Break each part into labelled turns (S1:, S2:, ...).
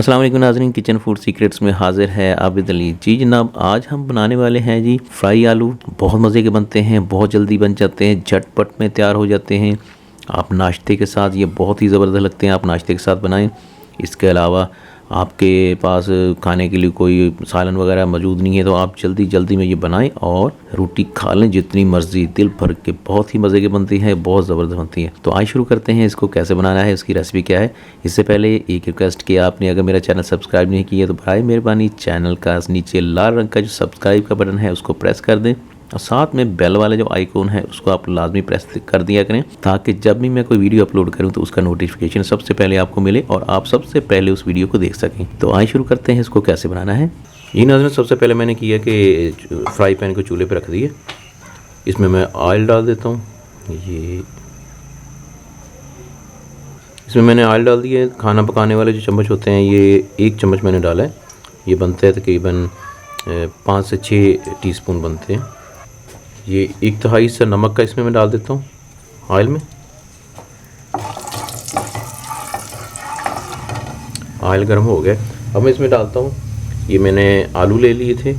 S1: अस्सलाम वालेकुम नाज़रीन, किचन फूड सीक्रेट्स में हाजिर है आबिद अली। जी जनाब, आज हम बनाने वाले हैं जी फ्राई आलू। बहुत मज़े के बनते हैं, बहुत जल्दी बन जाते हैं, झटपट में तैयार हो जाते हैं। आप नाश्ते के साथ ये बहुत ही ज़बरदस्त लगते हैं, आप नाश्ते के साथ बनाएं। इसके अलावा आपके पास खाने के लिए कोई सालन वगैरह मौजूद नहीं है तो आप जल्दी जल्दी में ये बनाएं और रोटी खा लें जितनी मर्ज़ी, दिल भर के। बहुत ही मज़े की बनती है, बहुत ज़बरदस्त बनती है। तो आज शुरू करते हैं, इसको कैसे बनाना है, उसकी रेसिपी क्या है। इससे पहले एक रिक्वेस्ट कि आपने अगर मेरा चैनल सब्सक्राइब नहीं किया तो भाई मेहरबानी चैनल का नीचे लाल रंग का जो सब्सक्राइब का बटन है उसको प्रेस कर दें और साथ में बेल वाले जो आइकॉन है उसको आप लाजमी प्रेस कर दिया करें, ताकि जब भी मैं कोई वीडियो अपलोड करूं तो उसका नोटिफिकेशन सबसे पहले आपको मिले और आप सबसे पहले उस वीडियो को देख सकें। तो आइए शुरू करते हैं, इसको कैसे बनाना है। ये नाज़रीन, सबसे पहले मैंने किया कि फ्राई पैन को चूल्हे पर रख दिए। इसमें मैं ऑयल डाल देता हूँ। इसमें मैंने ऑयल डाल दिया। खाना पकाने वाले जो चम्मच होते हैं ये 1 चम्मच मैंने डाला है। ये बनते हैं तकरीबन 5 से 6 टीस्पून बनते हैं। ये 1/3 हिस्सा नमक का इसमें मैं डाल देता हूँ ऑयल में। ऑयल गर्म हो गया, अब मैं इसमें डालता हूँ। ये मैंने आलू ले लिए थे,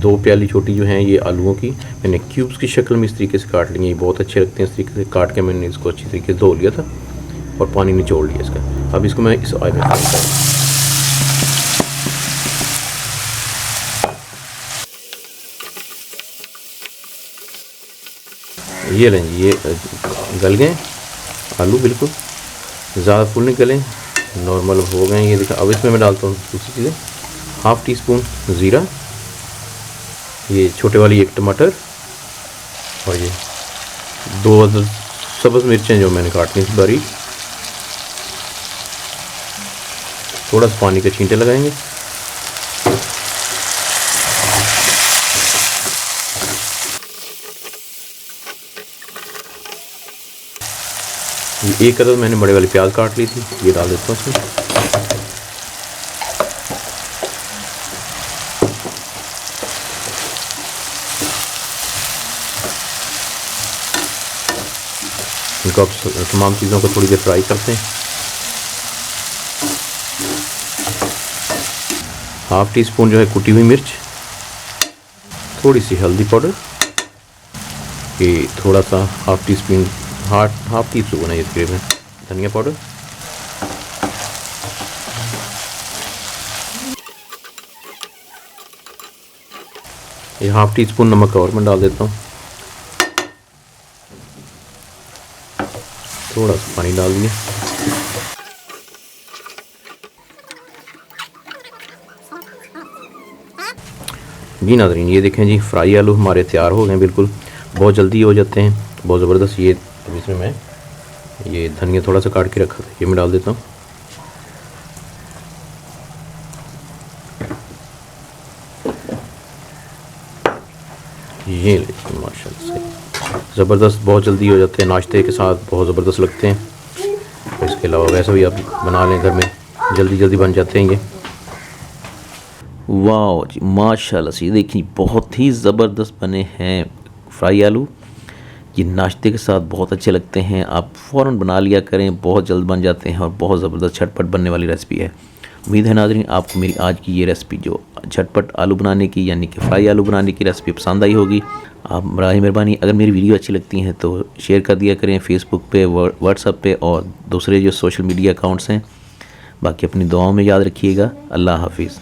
S1: 2 प्याली छोटी जो हैं ये आलूओं की मैंने क्यूब्स की शक्ल में इस तरीके से काट लिए। ये बहुत अच्छे लगते हैं। इस तरीके से काट के मैंने इसको अच्छी तरीके से धो लिया था और पानी निचोड़ लिया इसका। अब इसको मैं इस ऑयल में डालता हूँ। ये लें, ये गल गए आलू, बिल्कुल ज़्यादा फुल नहीं गले, नॉर्मल हो गए ये देखा। अब इसमें मैं डालता हूँ दूसरी चीज़ें। 1/2 टीस्पून ज़ीरा, ये छोटे वाली 1 टमाटर और ये 2 सब्ज़ मिर्चें जो मैंने काट ली बारीक। थोड़ा सा पानी के छींटे लगाएंगे। ये 1 अदद मैंने बड़े वाली प्याज काट ली थी, ये डाल देता हूँ इसमें। इनको अब तमाम चीज़ों को थोड़ी देर फ्राई करते हैं। 1/2 टीस्पून जो है कुटी हुई मिर्च, थोड़ी सी हल्दी पाउडर, ये थोड़ा सा 1/2 टीस्पून है ये तकरीबन धनिया पाउडर, ये 1/2 टीस्पून नमक और मैं डाल देता हूँ। थोड़ा सा पानी डाल दिया। जी नाज़रीन, ये देखें जी फ्राई आलू हमारे तैयार हो गए बिल्कुल। बहुत जल्दी हो जाते हैं, बहुत ज़बरदस्त। ये अब इसमें मैं ये धनिया थोड़ा सा काट के रखा था, ये मैं डाल देता हूँ। ये माशाल्लाह से ज़बरदस्त, बहुत जल्दी हो जाते हैं, नाश्ते के साथ बहुत ज़बरदस्त लगते हैं। इसके अलावा वैसे भी आप बना लें घर में, जल्दी जल्दी बन जाते हैं ये। वाह जी माशाल्लाह से, देखिए बहुत ही ज़बरदस्त बने हैं फ्राई आलू। ये नाश्ते के साथ बहुत अच्छे लगते हैं, आप फ़ौरन बना लिया करें, बहुत जल्द बन जाते हैं और बहुत ज़बरदस्त झटपट बनने वाली रेसिपी है। उम्मीद है नाज़रीन आपको मेरी आज की ये रेसिपी जो झटपट आलू बनाने की यानी कि फ्राई आलू बनाने की रेसिपी पसंद आई होगी। आप बराए मेहरबानी अगर मेरी वीडियो अच्छी लगती हैं तो शेयर कर दिया करें फेसबुक पे, व्हाट्सएप पे और दूसरे जो सोशल मीडिया अकाउंट्स हैं। बाकी अपनी दुआओं में याद रखिएगा। अल्लाह हाफिज़।